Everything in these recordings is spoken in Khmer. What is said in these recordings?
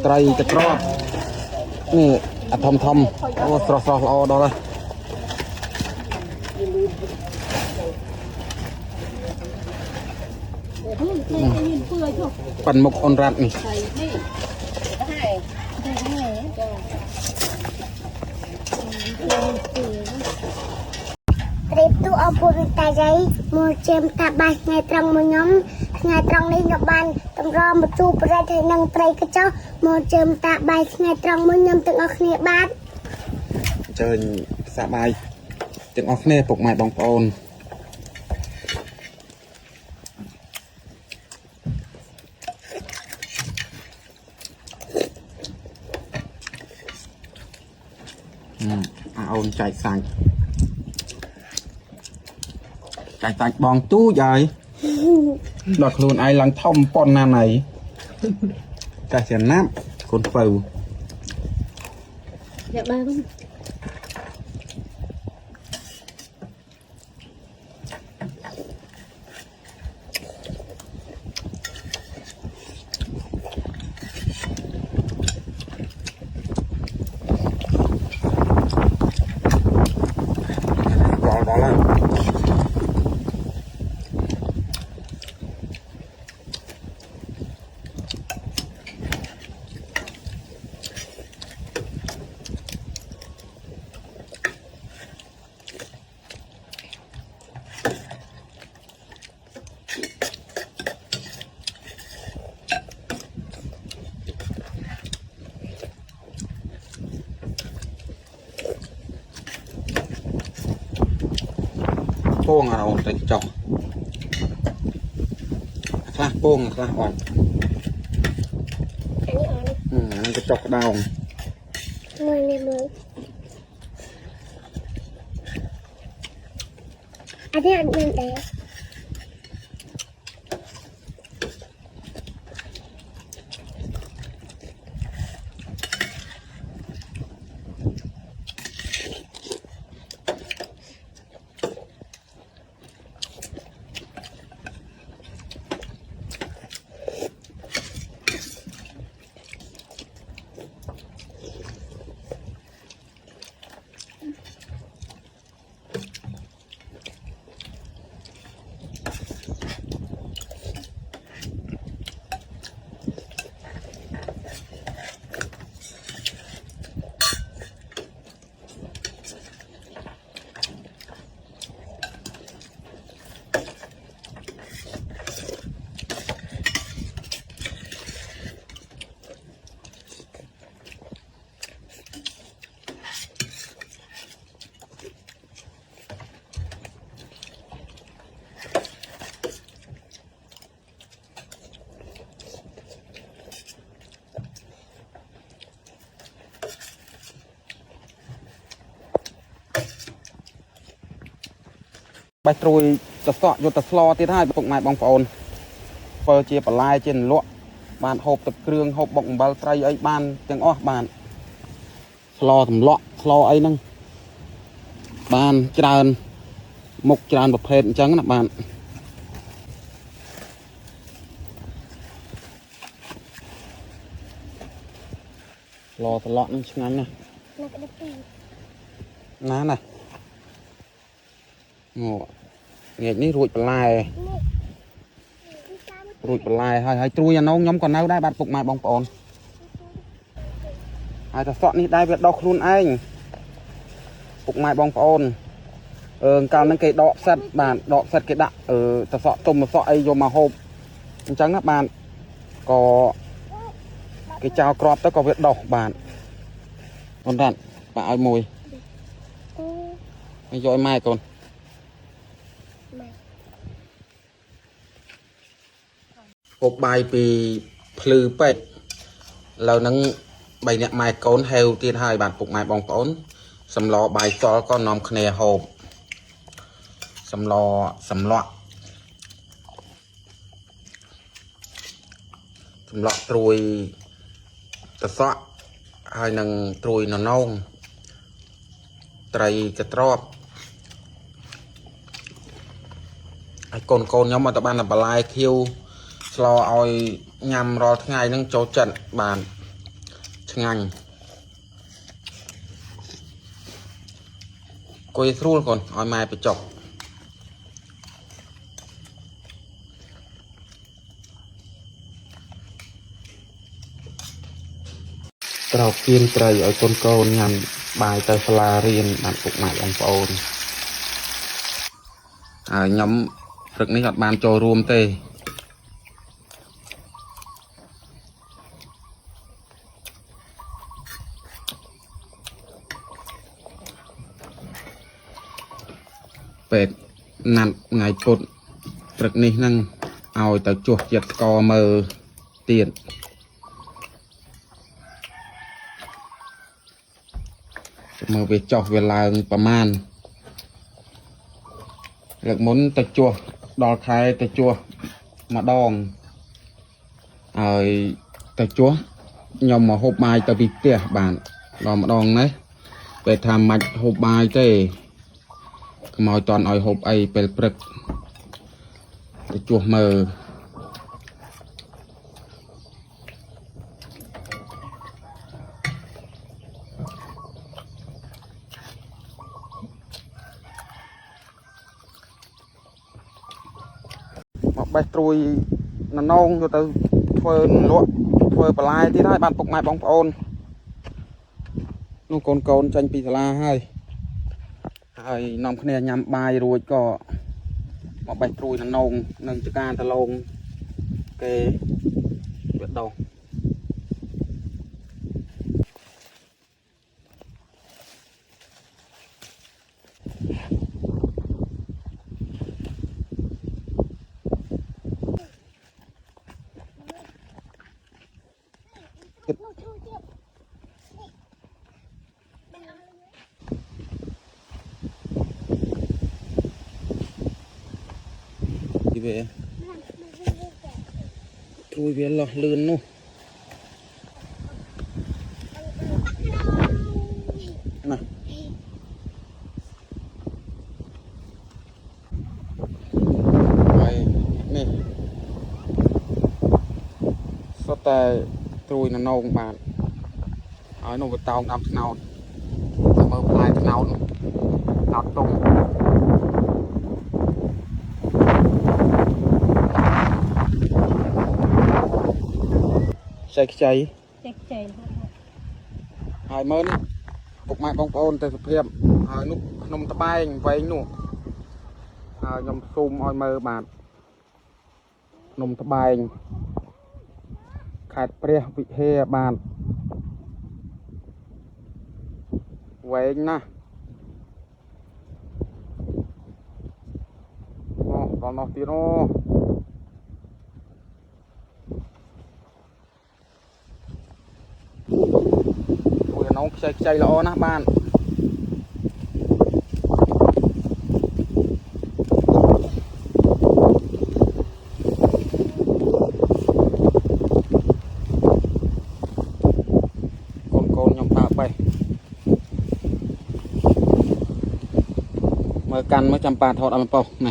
ไตรตะกรอบนี่อะทอมโอ้สระเอาดอกเลยปั่นมุกออนรัดนี่เรียบตัวเอาปูนตาใจมือเจมตาใบไงตรังมือย้อมไงตรังนี้กับบันต้องรอมาจูบอะไรให้นังไตรกระเจ้ามือเจมตาใบไงตรังมือย้อมตึงเอาเนียบ้านเจอสบายตึงออกเน่ปลุกใหม่บองปอนเอาใจสั่งใจสั่งบองตู้ใหญ่หลอดลูนไอหลังท่อมปอนนาไหนใจเสียน้ำคนเฝ้าอยากบ้างโป้งเอาแต่จอกคลาโป้งคลาอ่อนมันจะจอกดาวมือในมืออันนี้อันนั้นเองใบตรุยจะเสาะอยู่แต่สลอที่ท้ายปลุกใหม่บองปอนเปิดเจียปลายเจนลวกบานหอบตะเครื่องหอบบกบาลไตรไอ้บานจังอ้อบานสลอถึงเลาะสลอไอ้นั่งบานจานมุกจานประเภทจังนะบานรอตลอดนั่งงั้นนะน้าน่ะโง่เงี้ยนี่รูดปลายให้ตรุยน้องย้อมก่อนน้าได้บาดปลุกไม้บองปอนให้แต่เสาะนี่ได้เวทดอกครูนเองปลุกไม้บองปอนการนั่งเกดอกเซตบานดอกเซตเกดะแต่เสาะตุ่มเสาะไอโยมาโฮบจังนะบานก็เกจาวกรอบแต่ก็เวทดอกบานคนดันปะไอมวยไอโยไอไม้ก่อนอบใบปีพลือเป็ดเรานั่งใบเนี่ยไม้ก้นเฮลที่ให้บานปลุกไม้บองก้นสำล้อใบซอก็นอมคะแนนโฮบสำล้อสำล้อตรุยตะเสาะให้นั่งตรุยนอนงไตรกระตรอบไอ้โกนย้อมมาตะบานตะบลายคิวสลอเอายำรอทั้งไงนั่งโจจัดบาน ឆ្ងាញ់គួយស្រួលកូនឲ្យម៉ែបញ្ចុកត្រូវគៀនត្រីឲ្យកូនកូនញ៉ាំបាយទៅសាលារៀនបានពុកម៉ែបងប្អូនហើយខ្ញុំព្រឹកនេះអត់បានចូលរួមទេពេទ្យណាត់ថ្ងៃពុធព្រឹកនេះហ្នឹងឲ្យទៅជួសជាតិស្ករមើលទៀតមើលវាចុះវាឡើងប្រមាណលើកមុនទៅជួសដល់ខែទៅជួសម្ដងហើយទៅជួសខ្ញុំមកហូបបាយទៅពីផ្ទះបានដល់ម្ដងនេះពេលថាមិនហូបបាយទេកុំឲ្យតន់ឲ្យហូបអីពេលព្រឹកទៅជួសមើលមកបេះត្រួយណនងទៅធ្វើលក់ធ្វើបន្លែទៀតហើយបានពុកម៉ែបងប្អូននោះកូនកូនចេញពីសាលាហើយនាំគ្នាញ៉ាំបាយរួចក៏មកបេះត្រួយណនងនឹងចការតឡងគេវាដោះវាត្រួយវាលោះលឿននោះណាហើយនេះសុទ្ធតែត្រួយណនងបានហើយនោះវាតោងដាំថ្នោតមើលផ្លែថ្នោតទុំខ្ចីហើយមើលនេះពុកម៉ែបងប្អូនទៅសភាពហើយនោះខ្ញុំត្បែងវែងនោះហើយខ្ញុំស៊ូមឲ្យមើលបាទខ្ញុំត្បែងខេត្តព្រះវិហារបាទវែងណាស់អូដល់នោះទៀតអូน้องใจละอ้อนะบ้านโกนยำปากไปเมื่อกันเมื่อจำปาทอดเอามาเป่าไง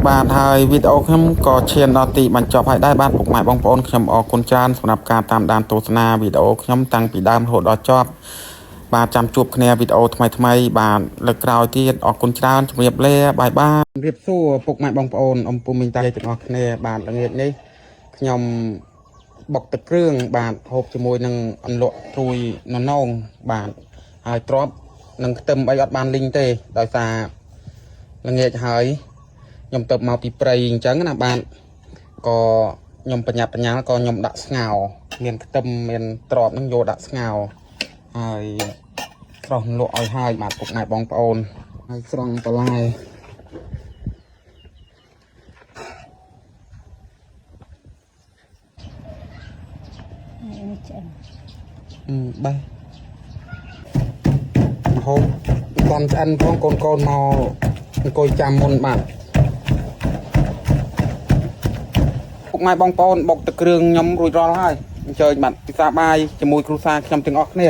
បាទហើយវីដេអូខ្ញុំក៏ឈានដល់ទីបញ្ចប់ហើយដែរបាទពុកម៉ែបងប្អូនខ្ញុំអរគុណច្រើនសម្រាប់ការតាមដានទស្សនាវីដេអូខ្ញុំតាំងពីដើមរហូតដល់ចប់បាទចាំជួបគ្នាវីដេអូថ្មីបាទលើកក្រោយទៀតអរគុណច្រើនជម្រាបលាបាយបាទជម្រាបសួរពុកម៉ែបងប្អូនអំពុំមីងតាទាំងអស់គ្នាបាទល្ងាចនេះខ្ញុំបុកទឹកគ្រឿងបាទហូបជាមួយនឹងអន្លក់ត្រួយណនងបាទហើយទ្របនឹងខ្ទឹមអីអត់បានលីងទេដោយសារល្ងាចហើយខ្ញុំទៅមកពីព្រៃអញ្ចឹងណាបាទក៏ខ្ញុំបញ្ញាប់បញ្ញាល់ក៏ខ្ញុំដាក់ស្ងោរមានខ្ទឹមមានទ្របនឹងយកដាក់ស្ងោរហើយស្រស់លក់ឲ្យហើយបាទពុកម៉ែបងប្អូនហើយស្រង់បន្លែបេះហូបតាមឆ្អិនផងកូនមកអង្គុយចាំមុនបាទពុកម៉ែបងប្អូនបុកទឹកគ្រឿងខ្ញុំរួចរាល់ហើយអញ្ជើញបាទពិសាបាយជាមួយគ្រួសារខ្ញុំទាំងអស់គ្នា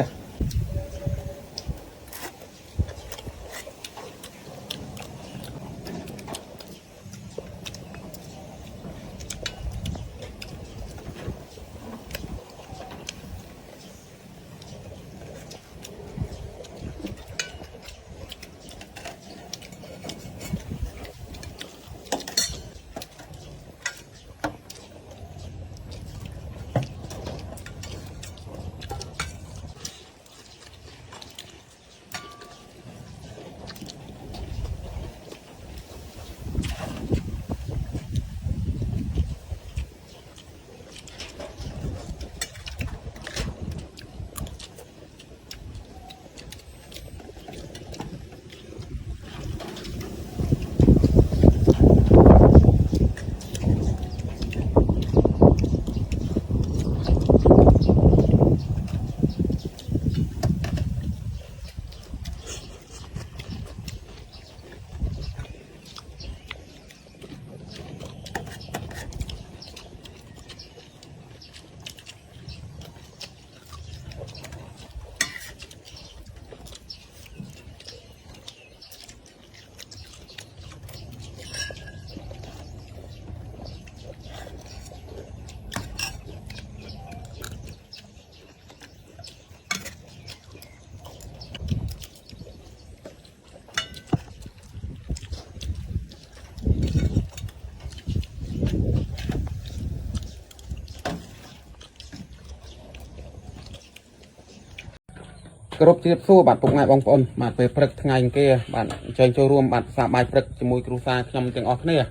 กรบที่สู้บัตรปกไงบองปอนบัตรไปพรึกไงเกี้ยบัตรเชิญโชว์รวมบัตรสาบายพรึกจมูกครูซาขยำเตียงออกเนี่ย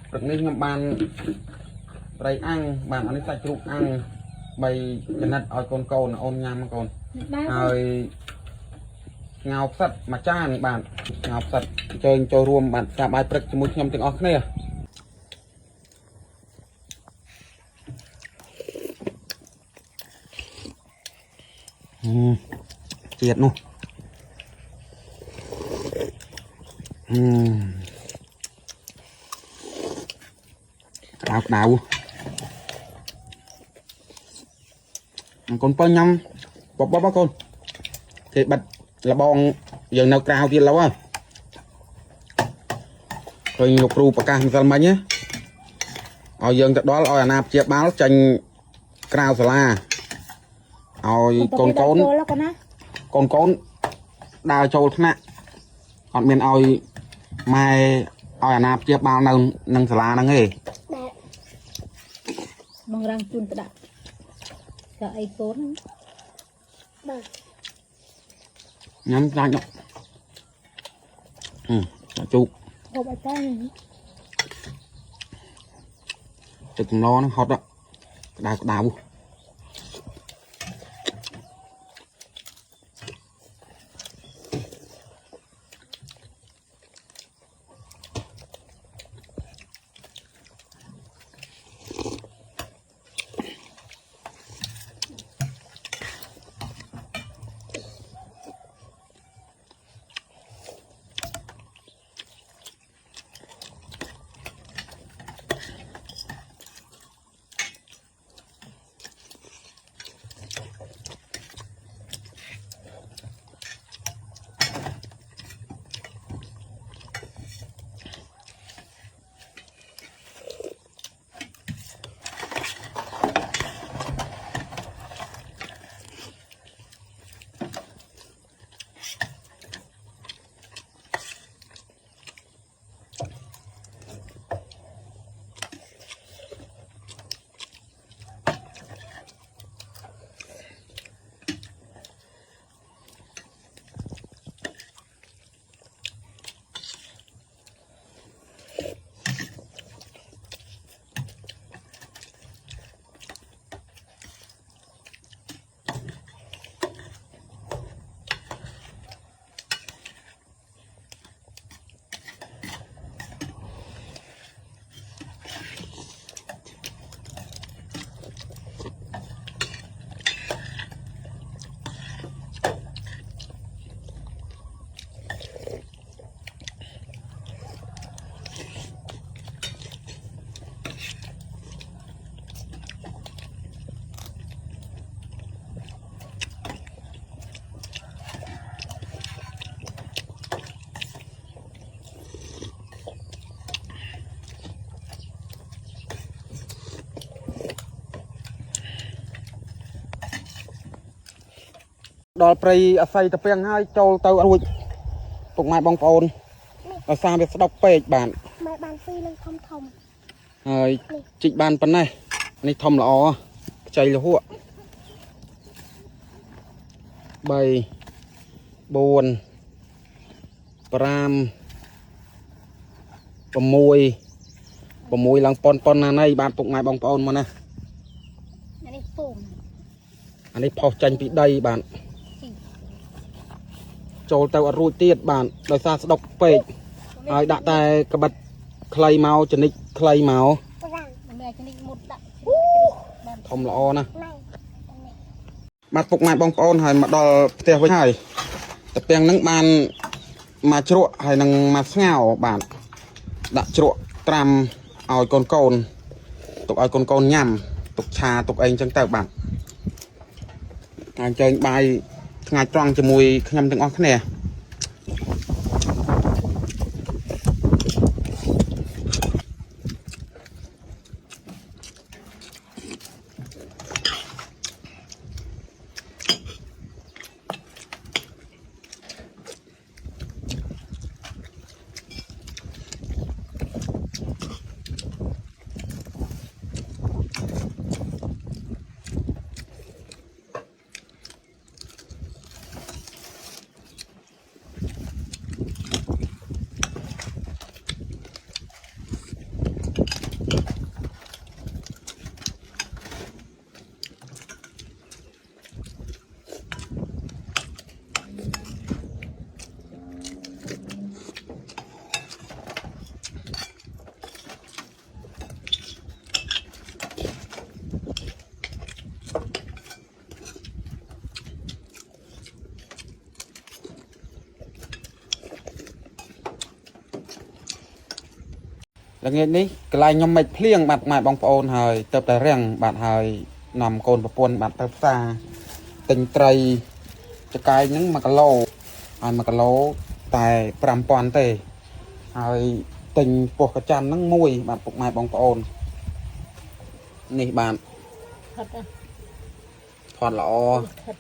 พรึกนี้บานไรอังบานอันนี้ใส่จุกอังใบจะนัดเอาโกนเอางามมาก่อนเอาเงาสัตว์มาจ้านี่บานเงาสัตว์เชิญโชว์รวมบัตรสาบายพรึกจมูกขยำเตียงออกเนี่ยเจียดนู่ดาวดาวcon pơ nhâm bọc bọc con thì bật là bong giờ nào cào thì lâu à rồi lục ru bạc cam sao mà nhé ở giờ đó là nạp chia báo tranh cào sala rồi con đào châu thế nè còn miền oi mai oi nạp chia bao nâng sala nâng nghề mong răng chun tự đặt sợ ai tốn nhắm ra nhóc chụp hộp ở tay chụp nó hot đó đào đòi prey ở xây tập phèn hai châu tàu ăn tục mai bong phồn ở xa biệt đọc page bản mày bàn phi lên thông thông rồi trịch bàn phần này này thông là ó chạy là hụa 3 4 5 6 lần pon này bạn tục mai bong phồn mà nè anh ấy phò tranh bị đây bạnចូលទៅអត់រួចទៀតបាទដោយសារស្ដុកពេកហើយដាក់តែក្បិតខ្លីមកចនិចខ្លីមកធំល្អណាស់បាទពុកម៉ែបងប្អូនហើយមកដល់ផ្ទះវិញហើយតែពាំងហ្នឹងបានមកជ្រក់ហើយនឹងមកស្ងោរបាទដាក់ជ្រក់ត្រាំឲ្យកូនទុកឲ្យកូនញ៉ាំទុកឆាទុកអីចឹងទៅបាទអញ្ជើញបាយថ្ងៃត្រង់ជាមួយខ្ញុំទាំងអស់គ្នា là nghe ní cái lai nhom mệt phiêng bạn mày bong phôn hơi tập tại riêng bạn hơi nằm cồn và buồn bạn tập xa tình trai cho cái những mà cái lô ai mà cái lô tại pram pon tê hơi tình buộc cái chân nó mùi bạn phục mày bong phôn nè bạn ផិត ถอดละอ ផិត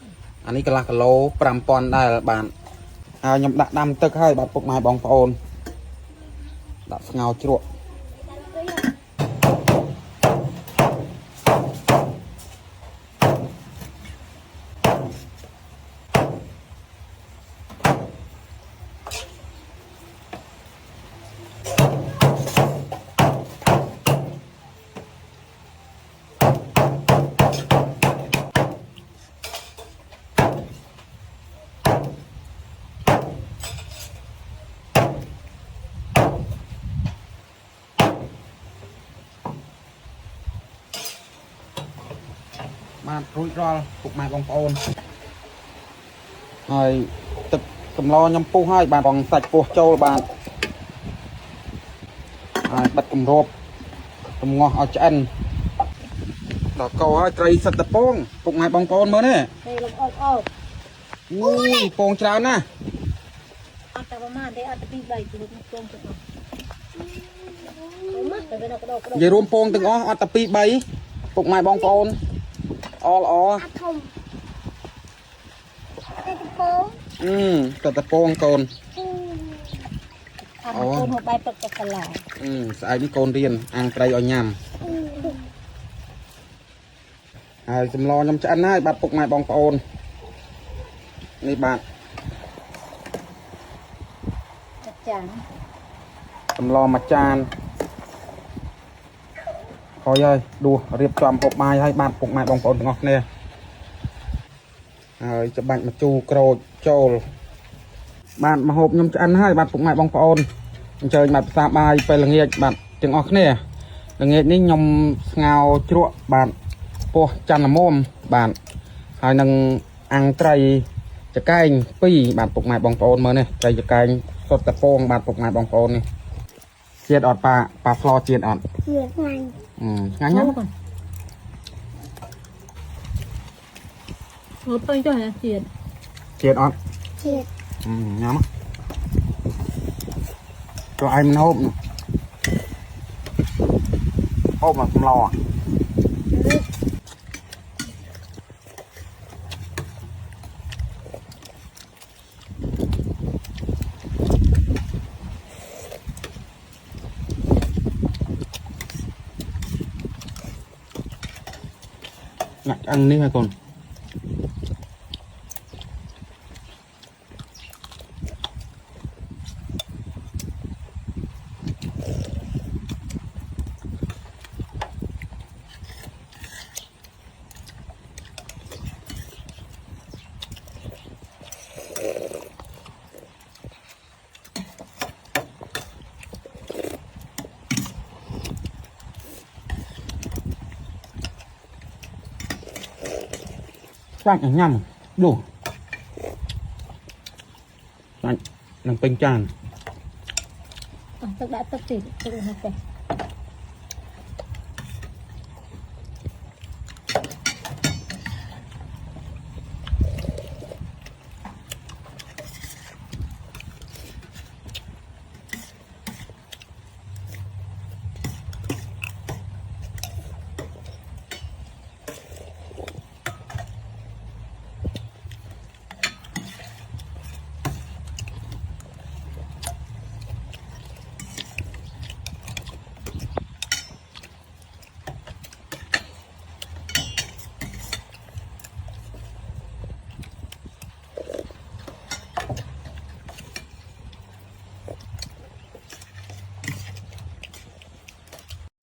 อันนี้กะลากะโลปรำปอนได้ละบานเอายำดักดำตึกให้บาดปกไม้บองโอนดักเงาจรวดมารุ่ยรอลปกไม้บองโอนហើយទឹកសម្លញ៉ាំពុះហើយបាទបងសាច់ពោះចូលបាទហើយបិទគម្របទំងាស់ឲ្យឆ្អិនដល់កោហើយត្រីសិតតពងពុកម៉ែបងប្អូនមើលនេះ đây là ốc ốc អូយពងច្រើនណាស់ ăn tao mà ăn đây ăn tao bị bảy thì được một con được không mất rồi cái đâu និយាយរួមពងទាំងអស់អត់តែ2 3ពុកម៉ែបងប្អូនអល្អ អាធំតែតពោ តតពងកូន ăn một con hộp bay bật cả là ស្អែកនេះកូនរៀនអាំងត្រីឲ្យញ៉ាំហើយសម្លខ្ញុំឆ្អិនហើយបាទពុកម៉ែបងប្អូននេះបាទ chắc chắn សម្លមួយចានហើយហើយដួសរៀបចំហូបបាយឲ្យបាទពុកម៉ែបងប្អូនទាំងអស់គ្នាហើយច្បាច់ម្ជូរក្រូចចូលបាទមកហូបខ្ញុំឆ្អិនហើយបាទពុកម៉ែបងប្អូនអញ្ជើញបាទផ្សារបាយពេលល្ងាចបាទទាំងអស់គ្នាល្ងាចនេះខ្ញុំស្ងោរជ្រក់បាទពោះច័ន្ទល្មមបាទហើយនឹងអាំងត្រីចកែង2បាទពុកម៉ែបងប្អូនមើលនេះត្រីចកែងសុទ្ធតែពងបាទពុកម៉ែបងប្អូននេះជាតិអត់ប៉ាហ្វ្លូជាតិអត់ វាថ្ងៃ ឆ្ងាញ់ណាស់ con hộp bay cho hả chuyện ជាតិអត់ ជាតិ ញ៉ាំចូលឯងមិនហូបហូបមកសម្ល Ngặt ăn đi hả con? Chắc nhầm đủ Đấy, đang bánh tràn tức đã tức thì tức là hết rồi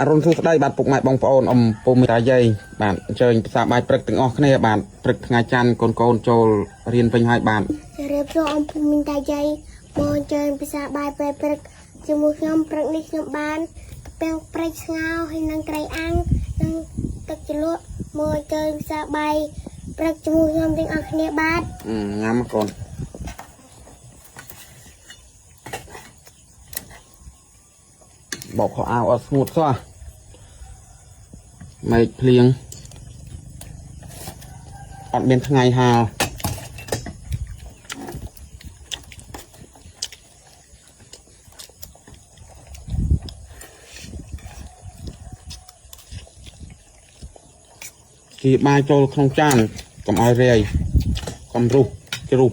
Rôn thu đây bạn phục mại bóng phôn ông bố mì trái dây bạn chơi xa bài prực từng ọc này bạn prực ngay chăn con trôi riêng vinh hai bạn จะเรียบร้อยองค์มินตาใจมองเจอภาษาบายไปปรึกจมูกยมปรึกนิยมบานแปลงปริศนาให้นางไกรอังนางตักจลุมองเจอภาษาบายปรึกจมูกยมถึงอักเนียบาด ngắm con bọc họ áo ở smooth xóa mày liền ọt bên ngày hào thì ba cho không chan còn ai rầy còn rụp cái rụp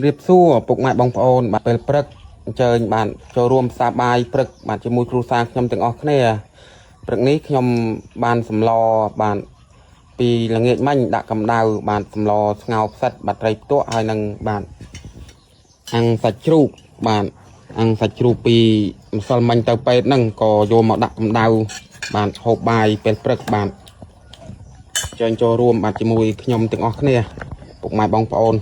រៀបសួរពុកម៉ែបងប្អូនបាទពេលព្រឹកអញ្ជើញបានចូលរួមសាបាយព្រឹកបាទជាមួយគ្រូសាខ្ញុំទាំងអស់គ្នាព្រឹកនេះខ្ញុំបានសម្លបានពីល្ងាចមិញដាក់កម្ដៅបានសម្លស្ងោរផ្សិតបាទត្រីផ្ទក់ហើយនឹងបានអាំងសាច់ជ្រូកបាទអាំងសាច់ជ្រូកពីម្សិលមិញទៅពេទ្យហ្នឹងក៏យកមកដាក់កម្ដៅបានហូបបាយពេលព្រឹកបាទអញ្ជើញចូលរួមបាទជាមួយខ្ញុំទាំងអស់គ្នាពុកម៉ែបងប្អូន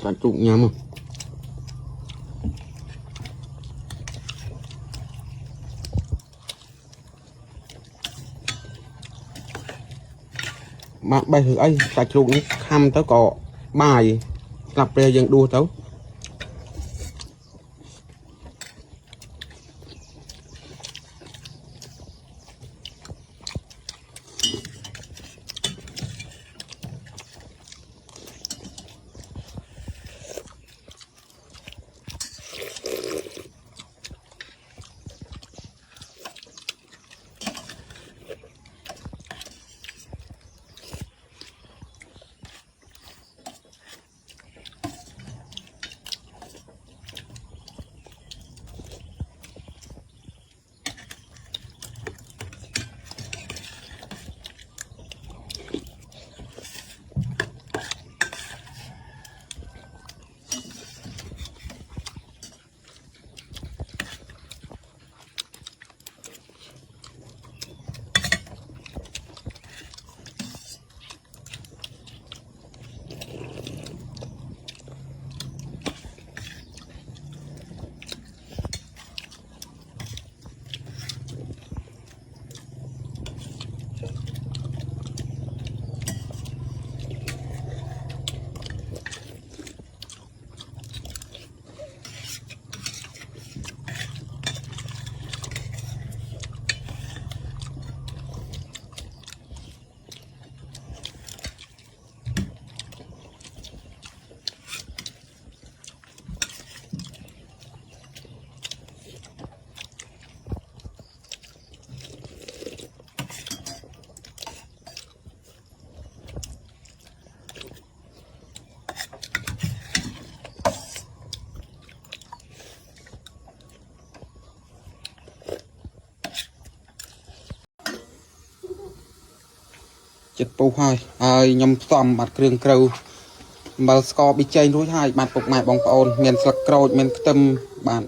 សាច់ជ្រូកញ៉ាំមកបេះឬអីសាច់ជ្រូកនេះខំទៅក៏បាយស្លាប់ពេលយើងដួសទៅ ចិត្តពុះហើយខ្ញុំផ្សំបាត់គ្រឿងក្រៅអំបិលស្ករប៊ីចេងរួចហើយបាទពុកម៉ែបងប្អូនមានស្លឹកក្រូចមានខ្ទឹមបាទ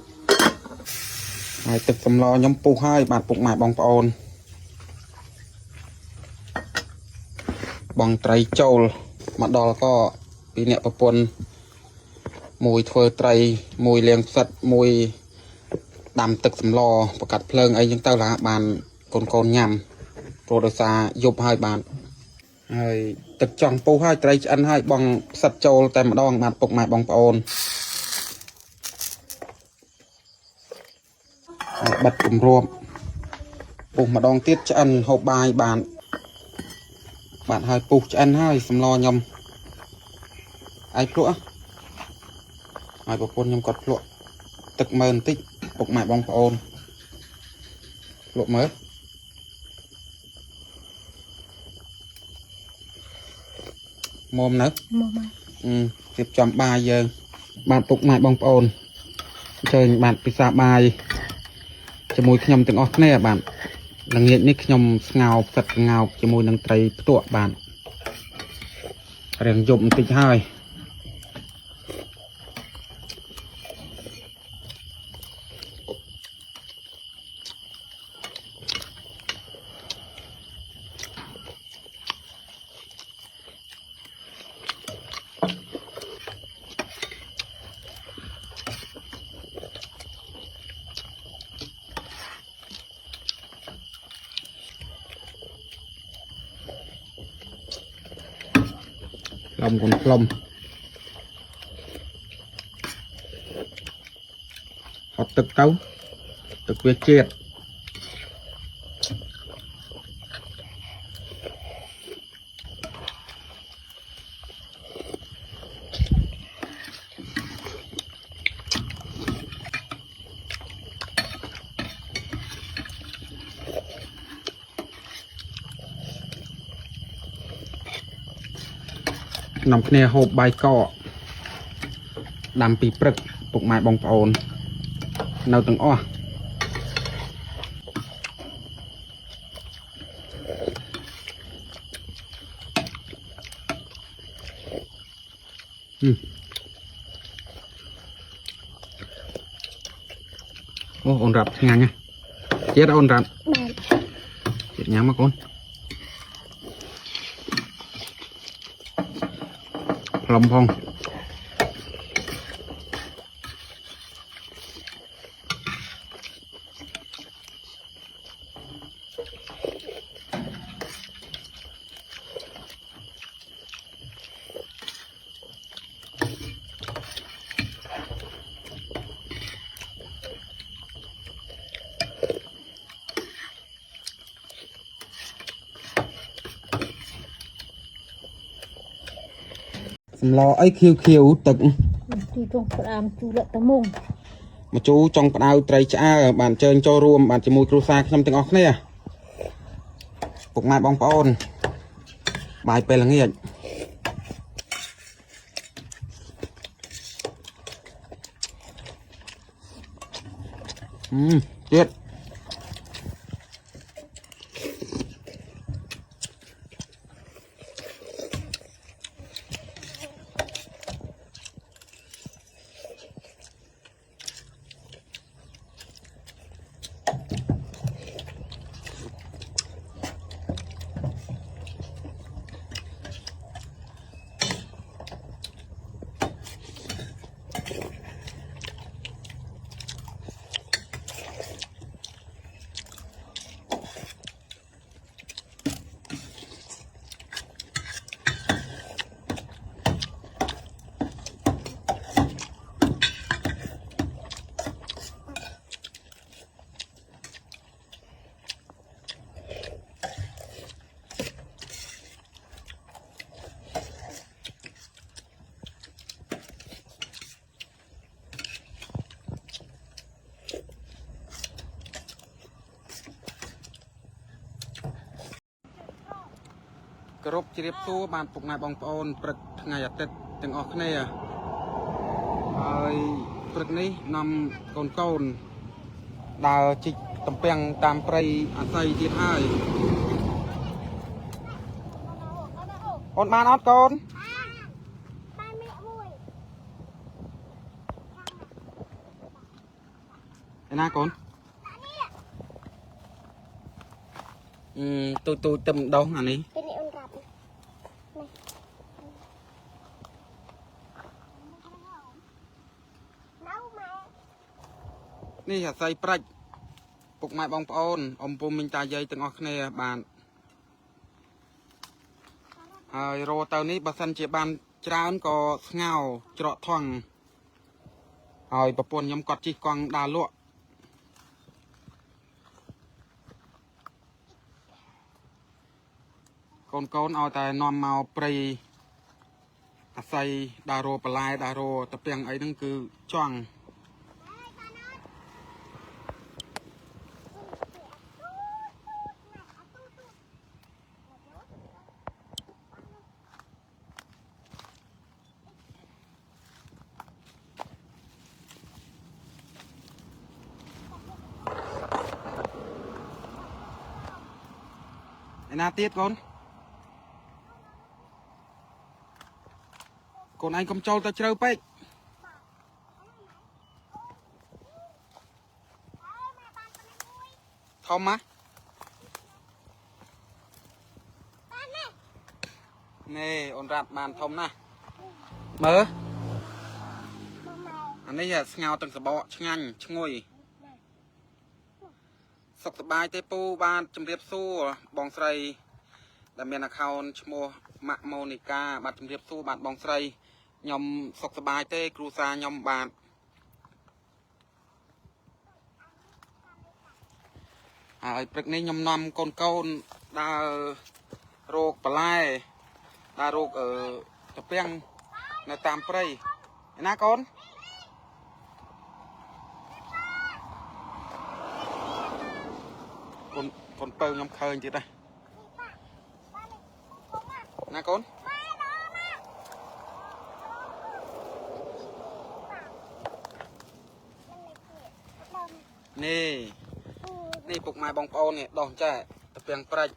ហើយទឹកសម្លខ្ញុំពុះហើយបាទពុកម៉ែបងប្អូនបងត្រីចូលមកដល់ក៏ពីអ្នកប្រពន្ធមួយធ្វើត្រីមួយលាងផ្សិតមួយដាំទឹកសម្លប្រកាត់ភ្លើងអីចឹងទៅឡាបានកូនញ៉ាំព្រោះដោយសារយប់ហើយបាទហើយទឹកចង់ពុះហើយត្រីឆ្អិនហើយបងផ្សិតចូលតែម្ដងបាទពុកម៉ែបងប្អូនហើយបិទគម្របពុះម្ដងទៀតឆ្អិនហូបបាយបាទហើយពុះឆ្អិនហើយសម្លខ្ញុំឯងភ្លក់ហើយប្រពន្ធខ្ញុំគាត់ភ្លក់ទឹកមើលបន្តិចពុកម៉ែបងប្អូនភ្លក់មើលមុំនៅរៀបចំបាយយើងបាទពុកម៉ែបងប្អូនអញ្ជើញបាទពិសាបាយជាមួយខ្ញុំទាំងអស់គ្នាបាទល្ងាចនេះខ្ញុំស្ងោរផ្សិតងោកជាមួយនឹងត្រីផ្ទក់បាទរៀងយប់បន្តិចហើយឡំកូនខ្លំហត់ទឹកទៅទឹកវាជាតិនំគ្នាហូបបាយកកដាំពីព្រឹកពុកម៉ែបងប្អូននៅទាំងអស់អូអូនរ៉ាប់ឆ្ងាញ់ណាទៀតអូនរ៉ាប់ទៀតញ៉ាំមកកូនឡំផងសម្លអីខៀវទឹកទីចុងផ្ដាំជូរតមុងមកជូចង់ផ្ដៅត្រីឆ្អើបានអញ្ជើញចូលរួមបានជាមួយគ្រួសារខ្ញុំទាំងអស់គ្នាពុកម៉ែបងប្អូនបាយពេលល្ងាចទៀត គោរពជ្រាបសួរបានពុកម៉ែបងប្អូនព្រឹកថ្ងៃអាទិត្យទាំងអស់គ្នាហើយព្រឹកនេះនាំកូនដើរជីកតំពាំងតាមព្រៃអាស័យទៀតហើយ con ban ót con បានម្នាក់មួយ cái na con tôi tầm đâu hả ní ពេលនេះអូនប្រាប់នេះនៅម៉ែ นี่អាស័យប្រាច់ពុកម៉ែបងប្អូនអ៊ំពុំមីងតាយាយទាំងអស់គ្នាបានហើយរោទៅនេះបើសិនជាបានច្រើនក៏ស្ងោច្រកថងហើយប្រពន្ធខ្ញុំគាត់ជិះកង់ដើរលក់កូនឲ្យតែនាំមកព្រៃអាស័យដើររោបន្លែដើររោតាពាំងអីហ្នឹងគឺចង់ឯណាទៀតកូនកូនឯងកុំចូលទៅជ្រៅពេកធំណានេះអូនរ៉ាត់បានធំណាស់មើលអានេះស្ងោទាំងសបកឆ្ងាញ់ឈ្ងុយសុខសប្បាយទេពូបាទជំរាបសួរបងស្រីដែលមាន account ឈ្មោះម៉ាក់ម៉ូនីកាបាទជំរាបសួរបាទបងស្រីខ្ញុំសុខសប្បាយទេគ្រូសាខ្ញុំបាទហើយព្រឹកនេះខ្ញុំនាំកូនដើររោគបន្លែដើររោគតាពាំងនៅតាមព្រៃឯណាកូនកូនពៅខ្ញុំឃើញទៀតដែរណាកូននេះពុកម៉ែបងប្អូននេះដោះចាតាពាំងប្រាច់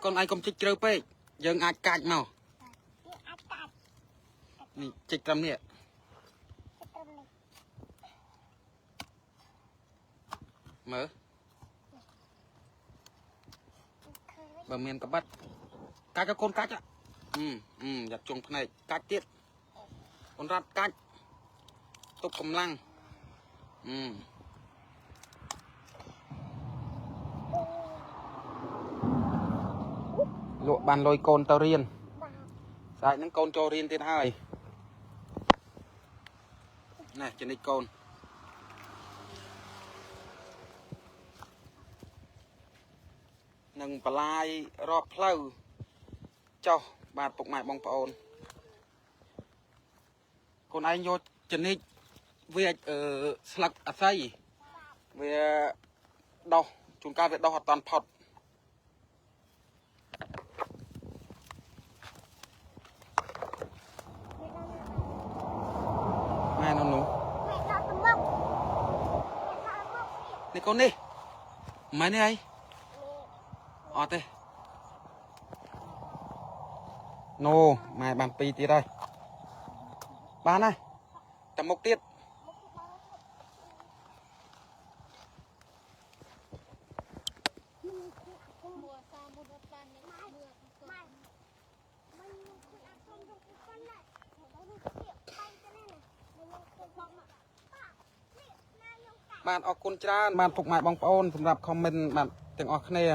កូនឯងកុំជីកជ្រៅពេកយើងអាចកាច់មកនេះជីកត្រឹមនេះមើលបើមានកបាត់កាច់ឲ្យកូនកាច់យ៉ាប់ជុងភ្នែកកាច់ទៀតកូនរ៉ាត់កាច់ទុកកម្លាំងលក់បានលុយកូនទៅរៀនស្អែកហ្នឹងកូនចូលរៀនទៀតហើយណែចនិចកូននឹងបន្លាយរាប់ផ្លូវចុះបាទពុកម៉ែបងប្អូនកូនឯងយកចនិចវាស្លឹកអាស័យវាដោះជួនកាលវាដោះអត់តាន់ផុតម៉ែនោះនេះកូននេះម៉ែនេះអីអត់ទេណូម៉ែបាន2ទៀតហើយបានហើយតែមុខទៀតបាទអរគុណច្រើនបាទពុកម៉ែបងប្អូនសម្រាប់ comment បាទទាំងអស់គ្នា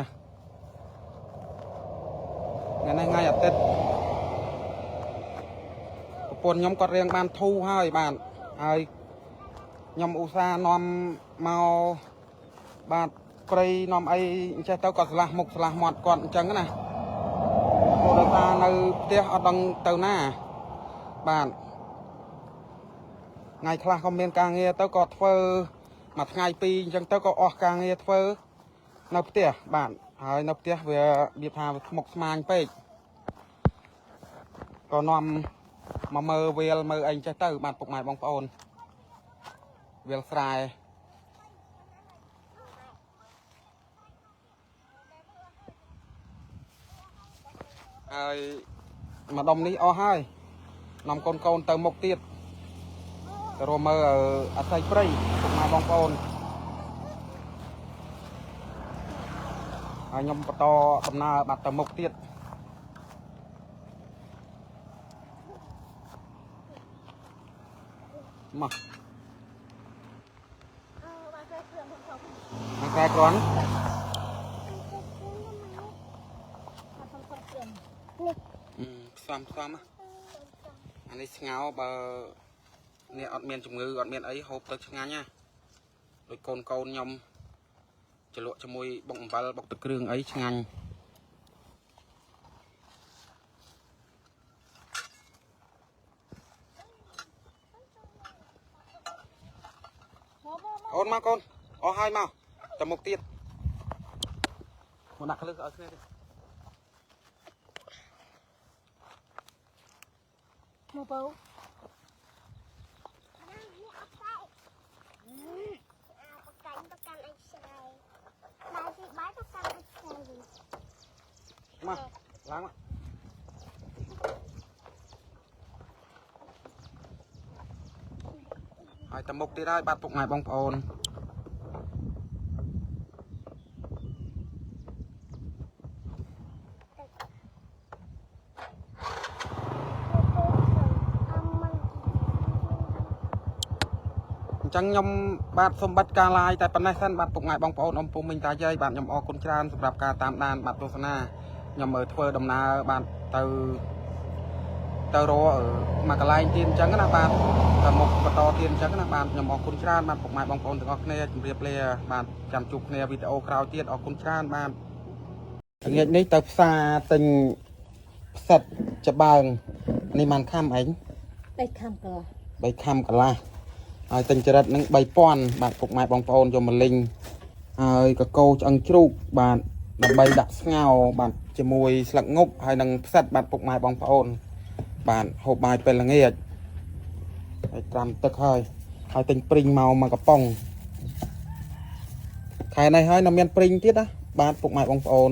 ថ្ងៃអាទិត្យប្រពន្ធខ្ញុំគាត់រៀងបានធូរហើយបាទហើយខ្ញុំឧស្សាហ៍នាំមកបាទព្រៃនាំអីអញ្ចេះទៅគាត់ឆ្លាស់មុខឆ្លាស់មាត់គាត់អញ្ចឹងណាព្រោះដោយសារនៅផ្ទះអត់ដឹងទៅណាបាទថ្ងៃខ្លះក៏មានការងារទៅក៏ធ្វើមួយថ្ងៃពីរអញ្ចឹងទៅក៏អស់ការងារធ្វើនៅផ្ទះបាទហើយនៅផ្ទះវានិយាយថាស្មុគស្មាញពេកក៏នាំមកមើលវាលមើលអីចេះទៅបាទពុកម៉ែបងប្អូនវាលស្រែ ហើយមកដុំនេះអស់ហើយនាំកូនទៅមុខទៀតទៅរមមើលអាស្រ័យព្រៃពុកម៉ែបងប្អូនហើយខ្ញុំបន្តដំណើរបាត់ទៅមុខទៀតមកមកក្រែគ្រាន់ផ្សំអានេះស្ងោបើនេះអត់មានជំងឺអត់មានអីហូបទៅឆ្ងាញ់ណាដូចកូនខ្ញុំចលក់ជាមួយបុកអំបិលបុកទឹកគ្រឿងអីឆ្ងាញ់អូនមកកូនអស់ហើយមកទៅមុខទៀតមកដាក់ក្លឹះឲ្យគ្នាទៀតមកបោមកឡើងមកហើយទៅមុខទៀតហើយបាត់ពុកម៉ែបងប្អូនអញ្ចឹងខ្ញុំបាទសូមបិទការ live តែប៉ុណ្ណេះសិនបាទពុកម៉ែបងប្អូនអ៊ំពុំមិញតាយាយបាទខ្ញុំអរគុណច្រើនសម្រាប់ការតាមដានបាទទស្សនាខ្ញុំធ្វើដំណើរបាទទៅរកមកកន្លែងទៀតអញ្ចឹងណាបាទទៅមុខបន្តទៀតអញ្ចឹងណាបាទខ្ញុំអរគុណច្រើនបាទពុកម៉ែបងប្អូនទាំងអស់គ្នាជម្រាបលាបាទចាំជួបគ្នាវីដេអូក្រោយទៀតអរគុណច្រើនបាទថ្ងៃនេះទៅផ្សារទិញផ្សិតច្បើងនេះបានខំអី3ខំកន្លះ3ខំកន្លះហើយទិញចរិតនឹង 3000 បាទពុកម៉ែបងប្អូនយកមកលីងហើយកកោឆ្អឹងជ្រូកបាទដើម្បីដាក់ស្ងោបាទជាមួយស្លឹកងប់ហើយនឹងផ្សិតបាទពុកម៉ែបងប្អូនបាទហូបបាយពេលល្ងាចហើយត្រាំទឹកហើយទិញព្រីងមកកំប៉ុងខែនេះហើយនៅមានព្រីងទៀតណាបាទពុកម៉ែបងប្អូន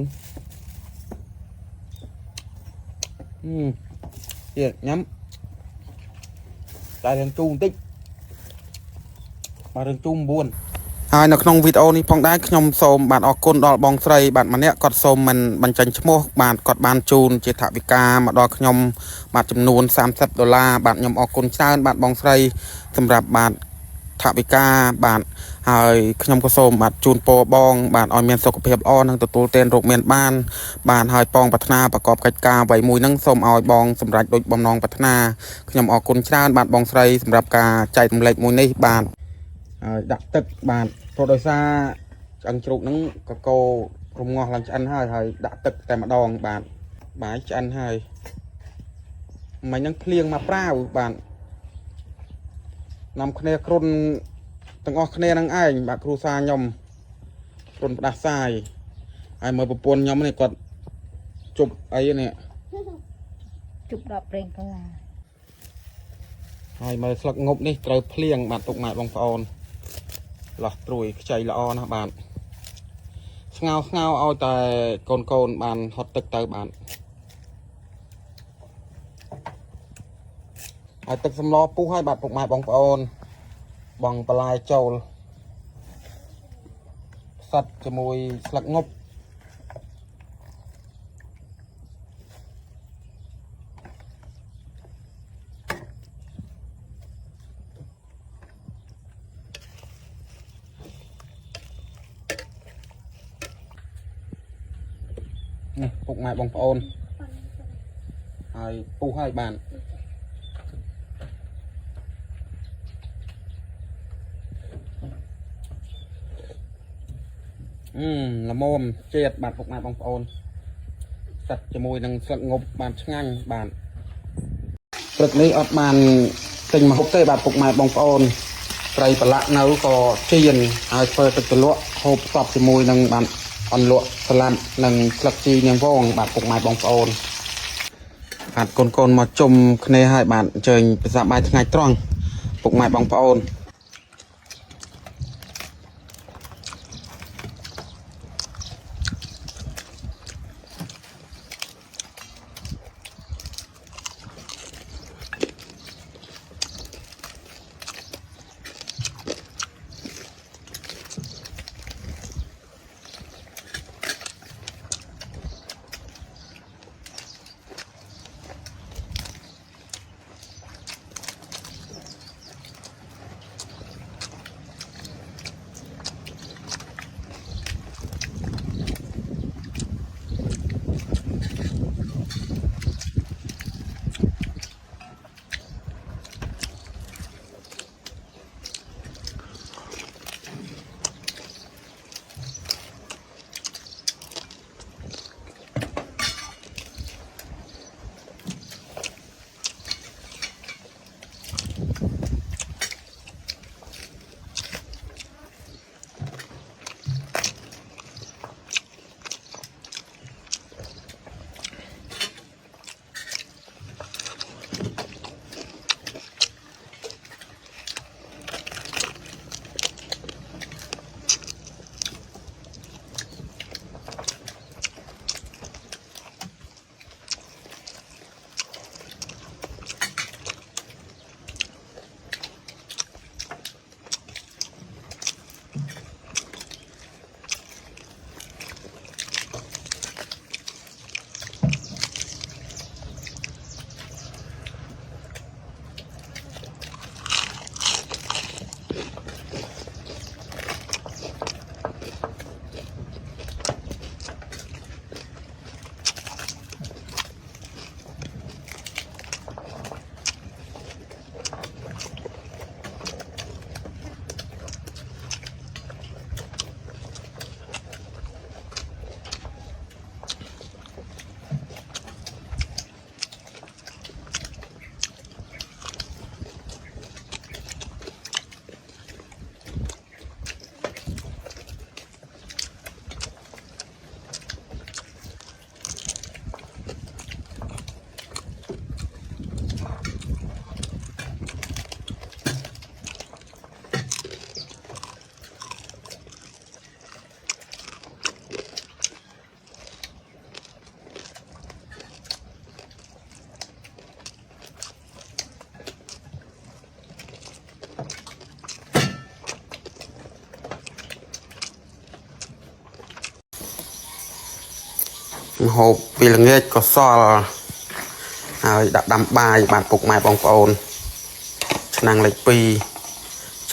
ទៀតញ៉ាំតែរឿងទូបន្តិចបាទរឿងទូ9ហើយនៅក្នុងវីដេអូនេះផងដែរខ្ញុំសូមបាទអរគុណដល់បងស្រីបាទម្នាក់គាត់សូមមិនបញ្ចេញឈ្មោះបាទគាត់បានជូនជាថវិកាមកដល់ខ្ញុំបាទចំនួន$30បាទខ្ញុំអរគុណច្រើនបាទបងស្រីសម្រាប់បាទថវិកាបាទហើយខ្ញុំក៏សូមបាទជូនពរបងបាទឲ្យមានសុខភាពល្អនិងទទួលទានរោគមានបានហើយបងប្រាថ្នាប្រកបកិច្ចការអ្វីមួយហ្នឹងសូមឲ្យបងសម្រេចដូចបំណងប្រាថ្នាខ្ញុំអរគុណច្រើនបាទបងស្រីសម្រាប់ការចែករំលែកមួយនេះបាទហើយដាក់ទឹកបាទព្រោះដោយសារឆ្អឹងជ្រូកហ្នឹងកកោរំងាស់ឡើងឆ្អិនហើយដាក់ទឹកតែម្ដងបាទបាយឆ្អិនហើយមិញហ្នឹងភ្លៀងមកប្រាវបាទនាំគ្នាគ្រុនទាំងអស់គ្នានឹងឯងបាទគ្រូសាខ្ញុំគ្រុនផ្ដាសាយហើយមើលប្រពន្ធខ្ញុំនេះគាត់ជប់អីនេះជប់ដល់ប្រេងកន្លះហើយមើលស្លឹកងប់នេះត្រូវភ្លៀងបាទពុកម៉ែបងប្អូនលោះត្រួយខ្ចីល្អណាស់បាទស្ងោឲ្យតែកូនបានហត់ទឹកទៅបាទហើយទឹកសម្លពុះឲ្យបាទពុកម៉ែបងប្អូនបងបន្លែចូលផ្សិតជាមួយស្លឹកងប់នេះពុកម៉ែបងប្អូនហើយពុះឲ្យបានល្មមជាតិបាទពុកម៉ែបងប្អូនសិតជាមួយនឹងស្លឹកងប់បានឆ្ងាញ់បាទព្រឹកនេះអត់បានទិញមកហូបទេបាទពុកម៉ែបងប្អូនត្រីប្រឡាក់នៅក៏ជៀនហើយធ្វើទឹកជ្រលក់ហូបសពជាមួយនឹងបាទអន្លក់ស្លាប់និងស្លឹកជីនាងវងបាទពុកម៉ែបងប្អូនបាទកូនមកជុំគ្នាហើយបាទអញ្ជើញប្រសាបាយថ្ងៃត្រង់ពុកម៉ែបងប្អូន hộp vì là nghe có so rồi đặt đâm bài bạn phục mày bong ôn năng lịch pi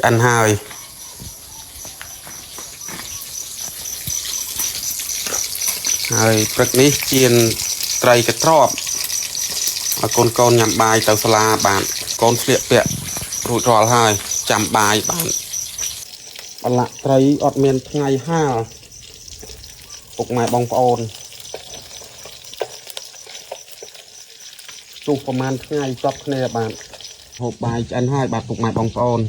ăn hơi rồi bật ní chiên tray cái trọp con nhằm bài tàu sla bạn con liệt vẹn rụi trò hơi chạm bài bạn lạ tray ọt miền ngày ha phục mày bong ôn chụpประมาณ ថ្ងៃចប់គ្នាបាទហូបបាយឆ្អិនហើយបាទពុកម៉ែបងប្អូន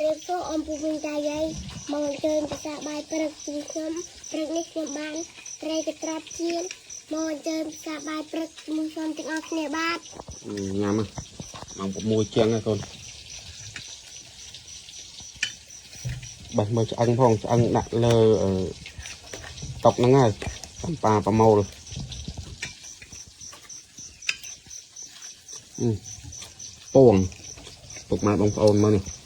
រៀបសួរអំពូវិញតាយាយមកអញ្ជើញទៅសាកបាយព្រឹកពីខ្ញុំព្រឹកនេះខ្ញុំបានត្រីកត្រាប់ជៀនមកអញ្ជើញទៅសាកបាយព្រឹកមួយខ្ញុំទាំងអស់គ្នាបាទញ៉ាំម៉ោង 6 ជាងហើយកូនបេះមើលឆ្អឹងផងឆ្អឹងដាក់លើតុហ្នឹងហើយសំប៉ាប្រមូលពងពុកម៉ែបងប្អូនមើលនេះ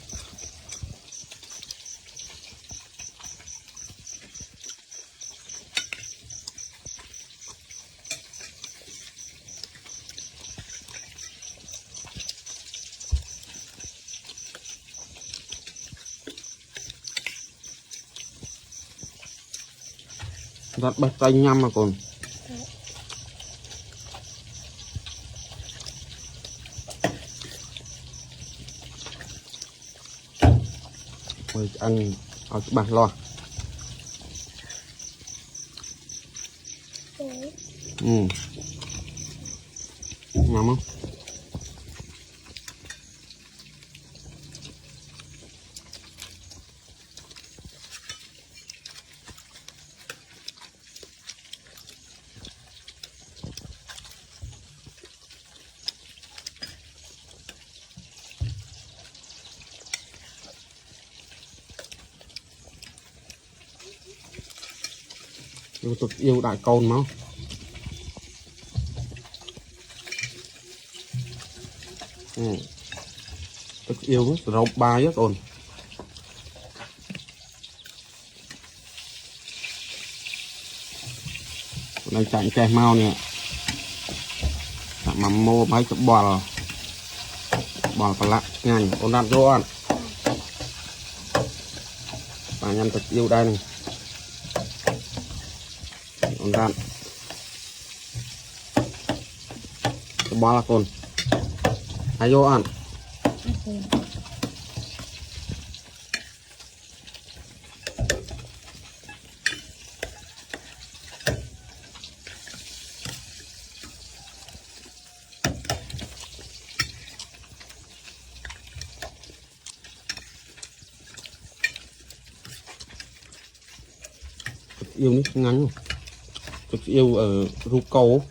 រត់បេះត្រីញ៉ាំមកកូនមើលឆ្អឹងឲ្យច្បាស់លាស់ញ៉ាំមកយកទឹកអ៊ីវដាក់កូនមកទឹកអ៊ីវសរុបបាយហ្នឹងកូននៅចាញ់ចេះមកនេះដាក់មកម៉ូបាយក្បល់ប្រឡាក់ឆ្ងាញ់អូនដាក់យកអត់បាទញ៉ាំទឹកអ៊ីវដែរនឹងអូនដាក់ក្បល់កូនហើយយកអត់yêu nước ngắn cực yêu ở ru câu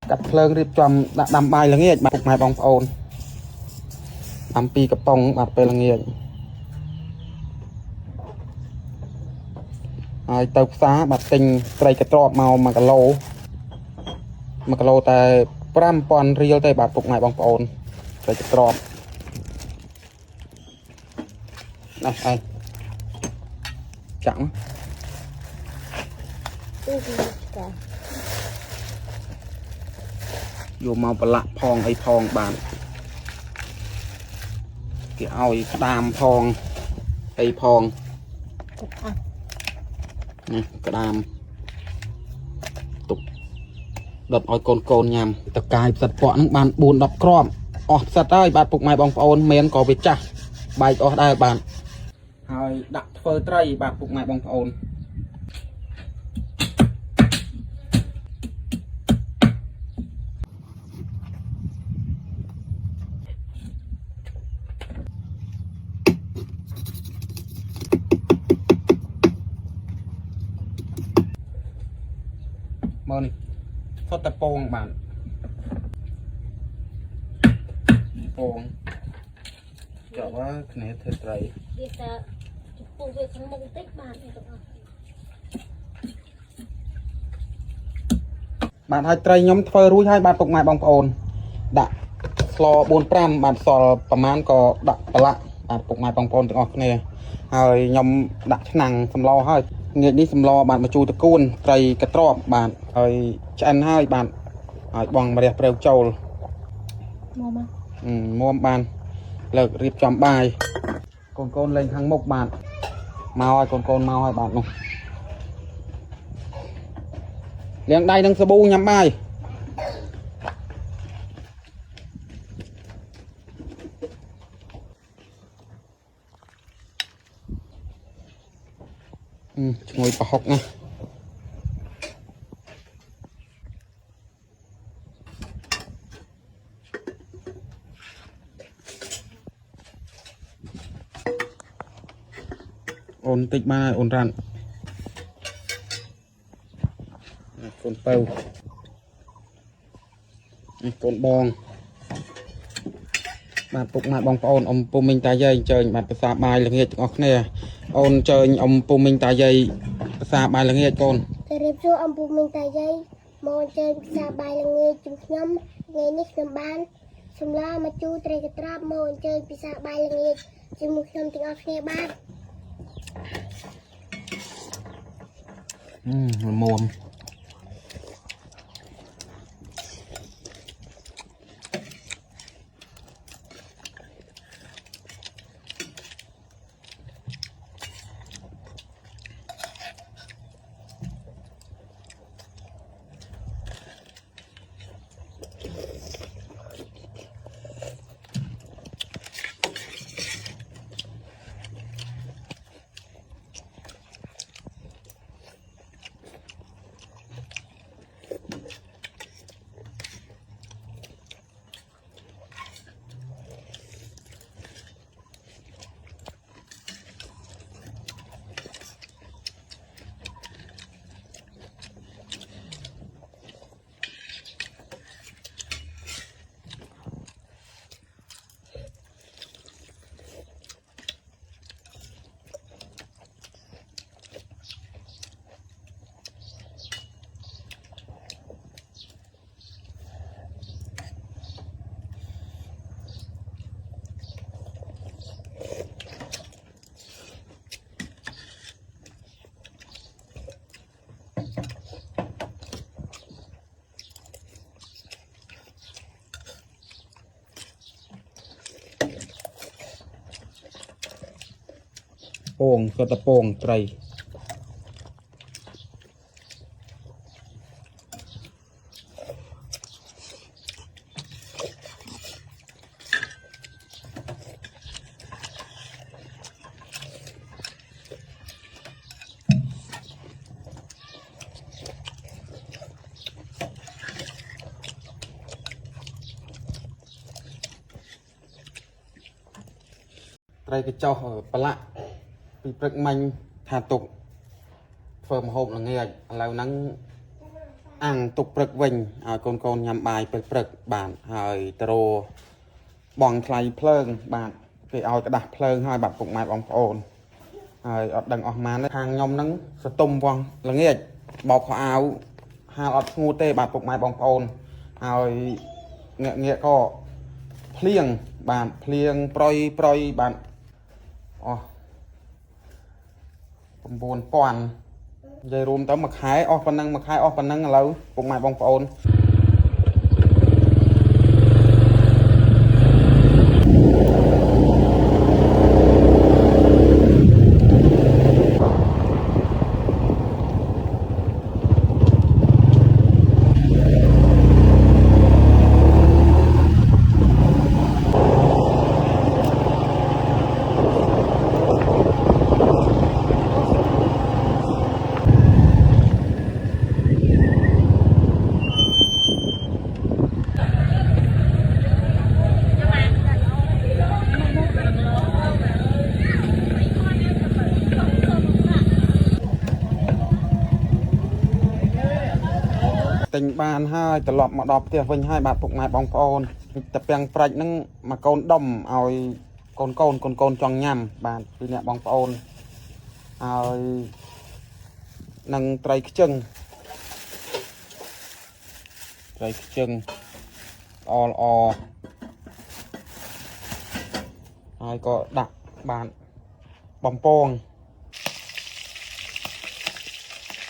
កាត់ភ្លើងរៀបចំដាក់ដាំបាយល្ងាចបាទពុកម៉ែបងប្អូនដាំពីកំប៉ុងបាទពេលល្ងាចហើយទៅផ្សារបាទទិញត្រីកត្រប់មក1 គីឡូ1 គីឡូតែ 5,000 រៀលទេបាទពុកម៉ែបងប្អូនត្រីកត្រប់នេះហើយចាក់មកយកមកប្រឡាក់ផងអីផងបាទគេឲ្យក្តាមផងអីផងនេះក្តាមទុកដុតឲ្យកូនញ៉ាំតកាយផ្សិតពក់ហ្នឹងបាន 4-10 គ្រាប់អស់ផ្សិតហើយបាទពុកម៉ែបងប្អូនមានក៏វាចាស់បែកអស់ដែរបាទហើយដាក់ធ្វើត្រីបាទពុកម៉ែបងប្អូនមើលនេះសុទ្ធតែពងបាទពងចុះថាគ្នាធ្វើត្រីវាថាចំពោ ปูviệc thằng mông tích bàn này tụi nó បាទហើយត្រីខ្ញុំធ្វើរួចហើយបាទពុកម៉ែបងប្អូនដាក់ស្ល4 5បាទសល់ប្រមាណក៏ដាក់ប្រឡាក់បាទពុកម៉ែបងប្អូនទាំងអស់គ្នាហើយខ្ញុំដាក់ឆ្នាំងសម្លហើយងាកនេះសម្លបាទមកជូរតកួនត្រីកត្រប់បាទហើយឆ្អិនហើយបាទហើយបងម្រះប្រេវចូល mồm á មុំបានលើករៀបចំបាយកូនលេងខាងមុខបាទមកឲ្យកូនមកឲ្យបាទនោះលាងដៃនឹងសាប៊ូញ៉ាំបាយឈ្ងុយប្រហុកណាអូនតិចមកអូនរ៉ាន់កូនបើនេះកូនបងបាទពុកម៉ែបងប្អូនអ៊ំពូមីងតាយាយអញ្ជើញបាទភាសាបាយល្ងាចទាំងអស់គ្នាអូនអញ្ជើញអ៊ំពូមីងតាយាយភាសាបាយល្ងាចកូន ទៅរៀបសួរអំពូមីងតាយាយមកអញ្ជើញភាសាបាយល្ងាចជុំខ្ញុំថ្ងៃនេះខ្ញុំបានសម្លមកជូរត្រីកត្រប់មកអញ្ជើញភាសាបាយល្ងាចជាមួយខ្ញុំទាំងអស់គ្នាបាទ មុំពងក៏តពងត្រីកញ្ចុះប្រឡាក់ពីព្រឹកមិញថាទុកធ្វើម្ហូបល្ងាចឥឡូវហ្នឹងអាំងទុកព្រឹកវិញឲ្យកូនញ៉ាំបាយពេលព្រឹកបាទហើយទៅរបងថ្លៃភ្លើងបាទគេឲ្យกระดาษភ្លើងហើយបាទពុកម៉ែបងប្អូនហើយអត់ដឹងអស់ម៉ានទេខាងខ្ញុំហ្នឹងសតុំវងល្ងាចបោកខោអាវហាលអត់ស្ងួតទេបាទពុកម៉ែបងប្អូនហើយងាកក៏ភ្លៀងបាទភ្លៀងប្រយបាទអស់ 9,000 និយាយរួមទៅមួយខែអស់ប៉ុណ្ណឹងមួយខែអស់ប៉ុណ្ណឹងឥឡូវពុកម៉ែបងប្អូន ទិញបានហើយត្រឡប់មកដល់ផ្ទះវិញហើយបាទពុកម៉ែបងប្អូនតែពាំងប្រាច់ហ្នឹងមកកូនដុំឲ្យកូនចង់ញ៉ាំបាទពីអ្នកបងប្អូន ឲ្យនឹងត្រីខ្ជឹងល្អហើយក៏ដាក់បានបំពង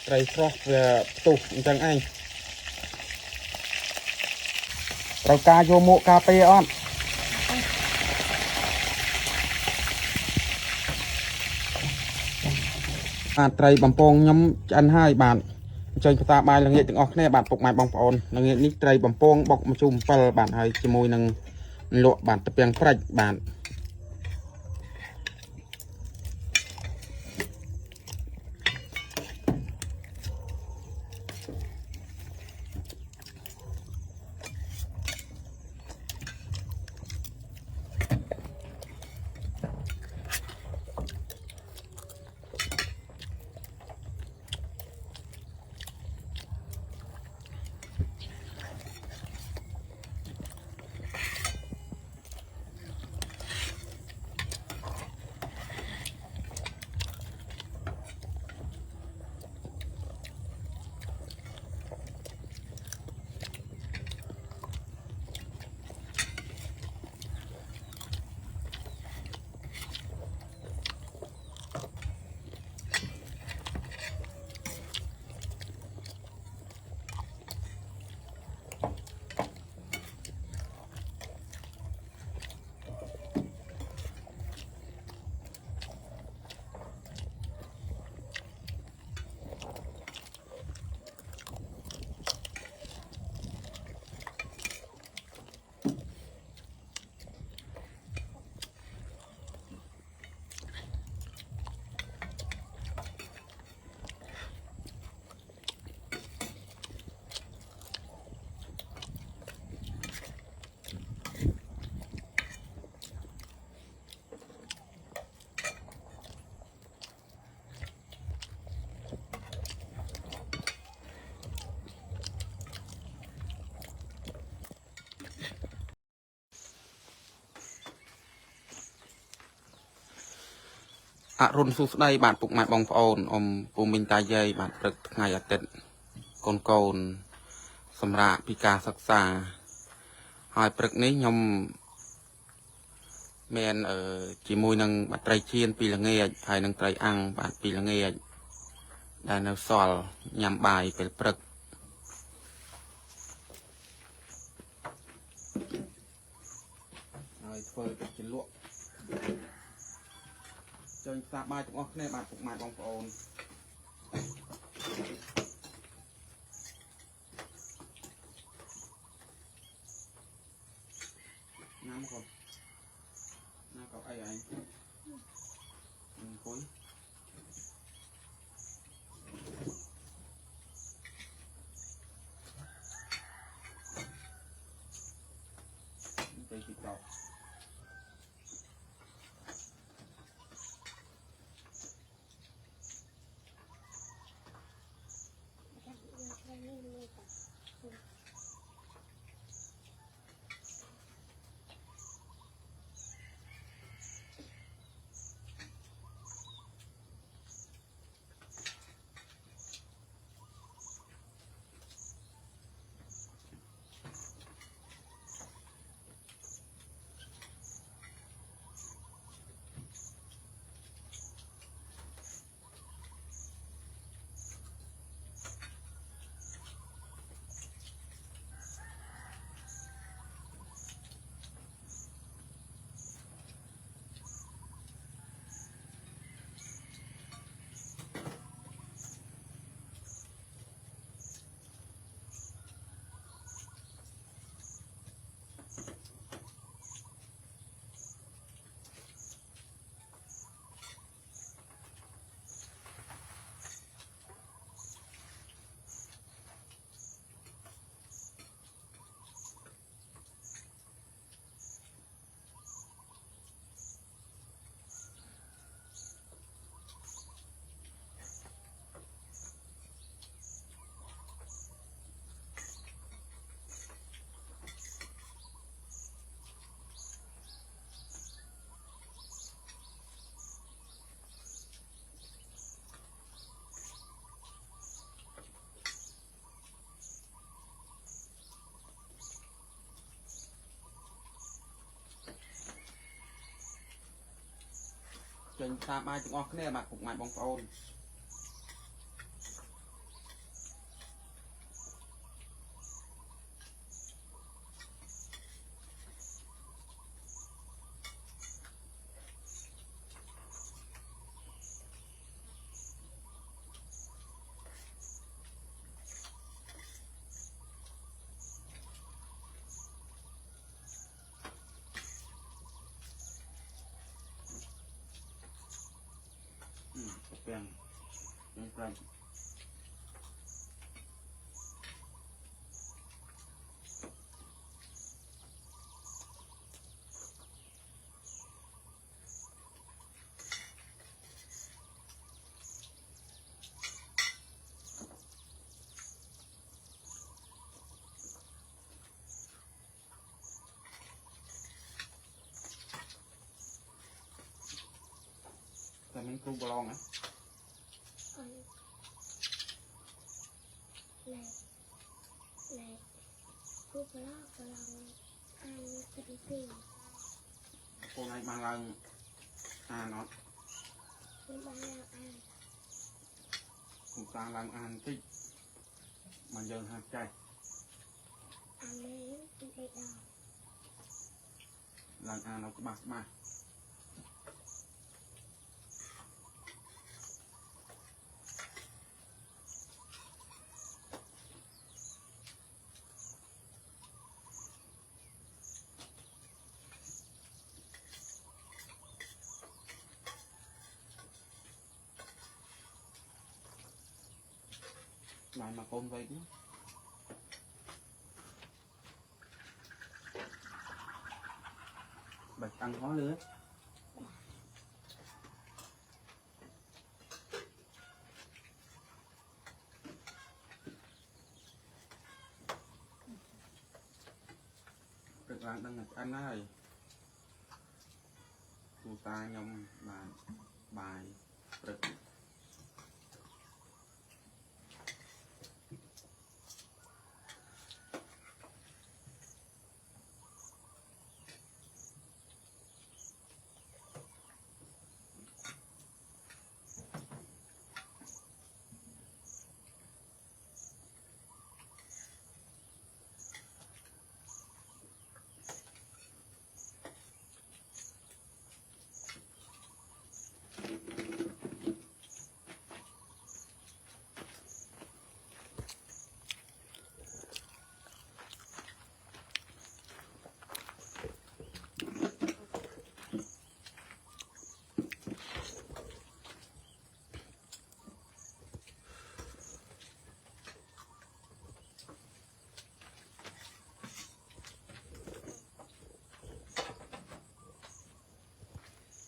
ត្រីស្រស់វាផ្ទុះអញ្ចឹងឯងត្រូវការយកមួកការពារអត់បាទត្រីបំពងខ្ញុំឆ្អិនហើយបាទអញ្ចឹងភាសាបាយល្ងាចទាំងអស់គ្នាបាទពុកម៉ែបងប្អូនល្ងាចនេះត្រីបំពងបុកម្ជុំ7បាទហើយជាមួយនឹងលក់បាទត្រពាំងព្រិចបាទអរុនសួស្ដីបាទពុកម៉ែបងប្អូនអ៊ំពូមីងតាយាយបាទព្រឹកថ្ងៃអាទិត្យកូនសម្រាប់ពីការសិក្សាហើយព្រឹកនេះខ្ញុំមានជាមួយនឹងបាត្រីជៀនពីល្ងាចហើយនឹងត្រីអាំងបាទពីល្ងាចដែលនៅសល់ញ៉ាំបាយពេលព្រឹកហើយធ្វើទឹកជ្រលក់ចូលផ្សារបាយទាំងអស់គ្នាបាទពុកម៉ែបងប្អូនញ៉ាំគាត់ណាកៅអីឯងអង្គុយទៅទីតោ trên ta ba chục ngọc này mà cũng mày bong phôn quen quen quen là mình không bò á này này cô có lo ăn cái gì cô này mang lần nó nhưng mà ăn cũng ta làm ăn tích mà giờ hạt chay ăn mấy cái đây đâu làm ăn nó cũng bạc mà lại mà con vậy chứ bạch ăn khó lứa được làm đang ăn này cô ta nhom là bài được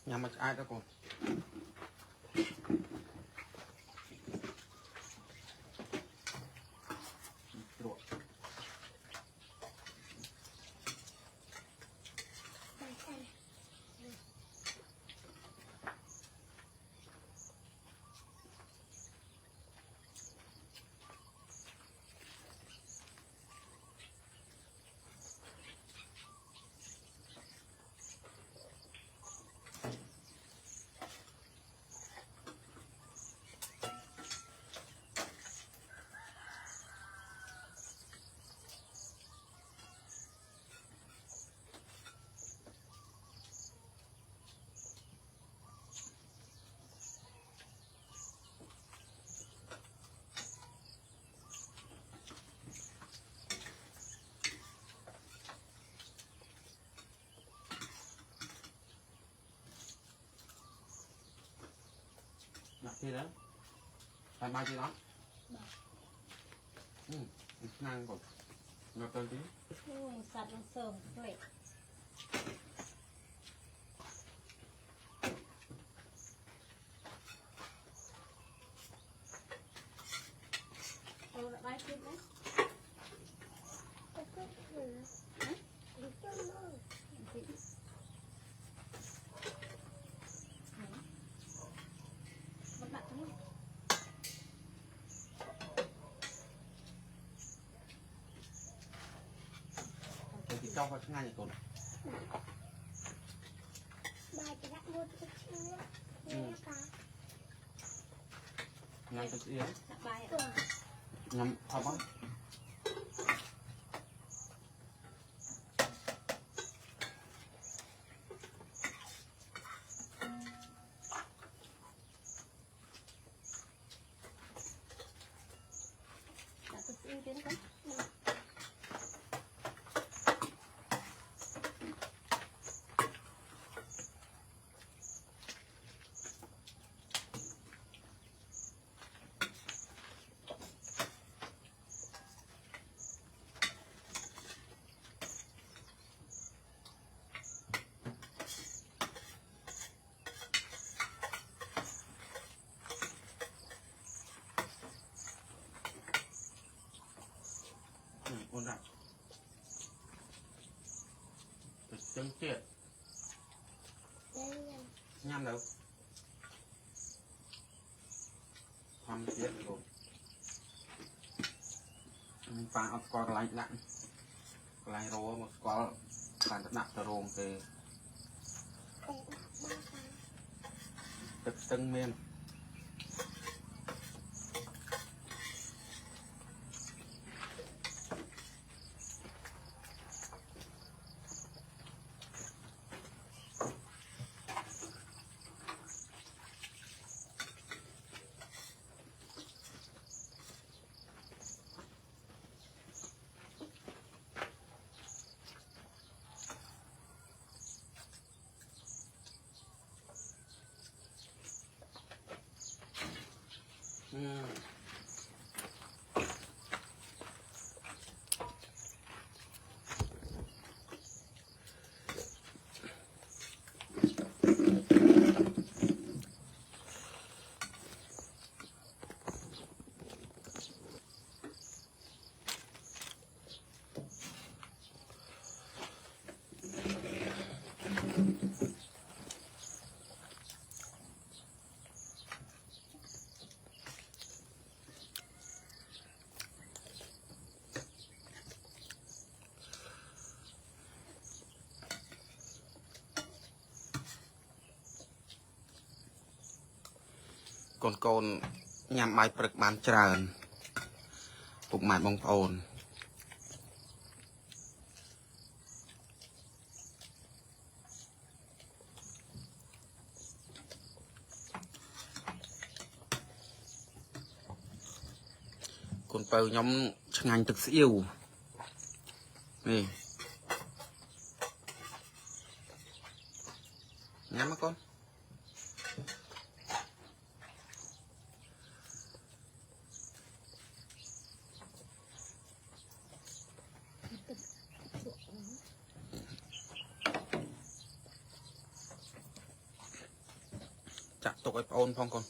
nhà mà ai đó còn ruột nặng thế đó phải bao nhiêu đó năng còn ngọt hơn tí sạch nó sờm vậy đã bay tiếp đấy thì cho vào ngay còn ba cái đã mua cái chưa nhắm cái gì Bài nhắm thọ bóng ôn đặt chân chết nhăn đâu thăm chết rồi mình phá ốc qua cái lạnh nặng cái lạnh rô một qua phản rất nặng tờ rồng thì tức tân miên con nhằm bài bật bàn tràn phục mãi bông ồn con bầu nhóm chẳng anh thực sự yêu nè nhắm á con chặt tục cái ôn phong con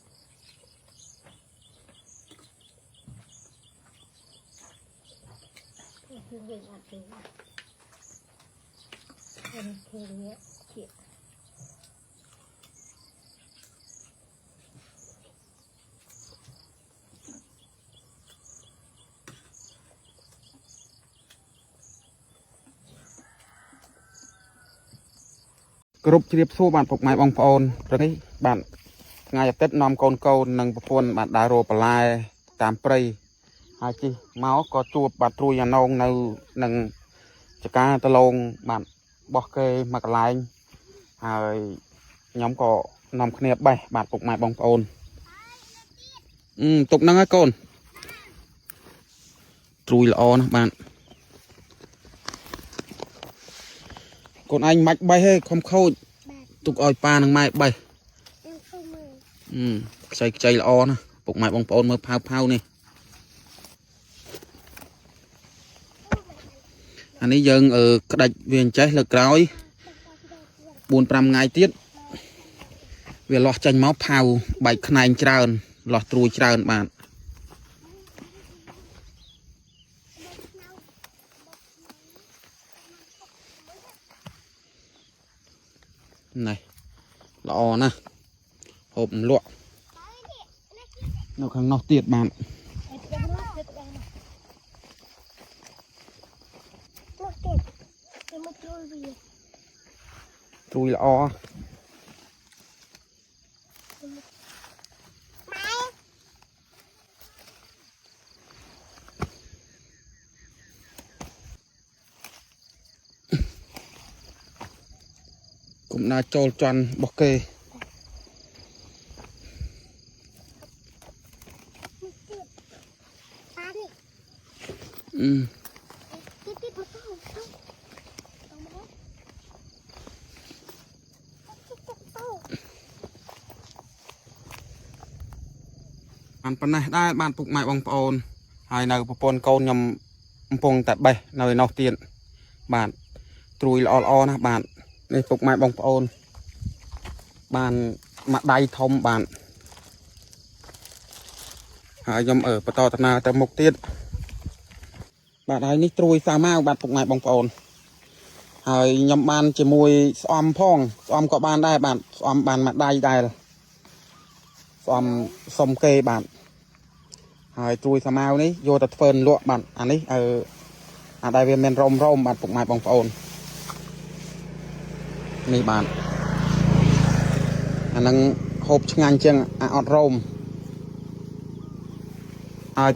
group chìa số bạn phục mãi bong phôn rồi đấy bạn ngày tết nom con câu nâng phôn bạn đá rô bà lai tam prey hai chi máu có chua bạn trui nhà nông nâu nâng chả cá tơ lông bạn bọc kê mặc lại rồi nhóm có nằm khné bay bạn phục mãi bong phôn tục nâng á con trui lọ nè bạn con anh mạch bay hay không khâu tục oi pa nâng mai bay chạy lọ nè phục mãi bong phôn mới phao phao nè anh ấy dừng ở đạch viên cháy lực rồi 4-5 ngày tiết về lọt chanh máu phao bạch khăn trơn lọt trùi trơn bạn này lọ nè hộp lụa nó khăn nó tiệt bạn trùi lọ cũng là trâu tròn bọc kê bạn phần này đây bạn phục mại bằng ôn hai nào bồn câu nhầm bông tại bay nơi nào tiền bạn trùi lo nè bạn đây phục mại bằng ôn bạn mặt đay thông bạn hai nhầm ở to tận nào tới một tiết bạn ấy ní trùi sao mau bạn phục mại bằng ôn hai nhầm ban chỉ mùi xóm phong xóm có ban đây bạn xóm bàn mặt đay đây xóm sông kê bạn hai trùi sao mau ní vô tật phơn lụa bạn anh ấy đây về men rôm bạn phục mại bằng ônนี่บ้านอันนั้นหบงานเชียงอดรม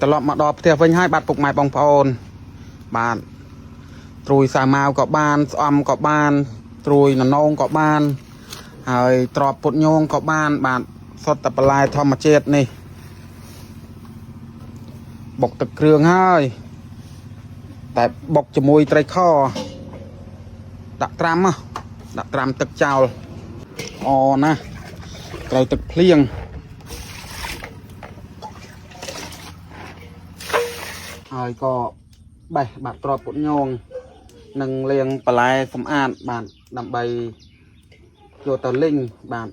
ตลอดมาดอกเทียบเพิ่งให้บัตรปลุกไม้ปองพอนบ้านตรุยสามาวกับบ้านอมกับบ้านตรุยนนองกับบ้านตรอบปุดโยงกับบ้านบ้านสดตะปลายธรรมเจตนี่บกตะเครื่องให้แต่บกจมูกไตรข้อดักตรำอ่ะดักตรำตึกเจ้าอ๋อนะไตรตึกเพลียงก็ใบบาดตรอปุ่นโยงหนึ่งเลียงปลายสำอางบาดนำใบโยตอลิงบาด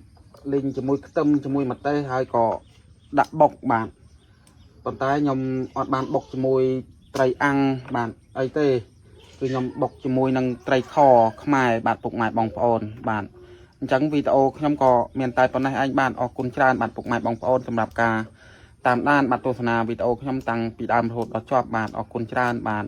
ลิงจมูกตึมจมูกมัดเต้ก็ดักบกบาดตอนท้ายยมอดบาดบกจมูกไตรอังบาดไอเต้คือยมบกจมูกนังไตรคอขมายบาดปลุกหมายบองพอนบาดจังวีดีโอยมก็เมียนตายตอนนี้ไอ้บ้านออกกุญชาบาดปลุกหมายบองพอนสำหรับการตามด้านบัตรโฆษณาวิดีโอขยมตังปีดามโหดเราชอบบาทออกคุณชราบาท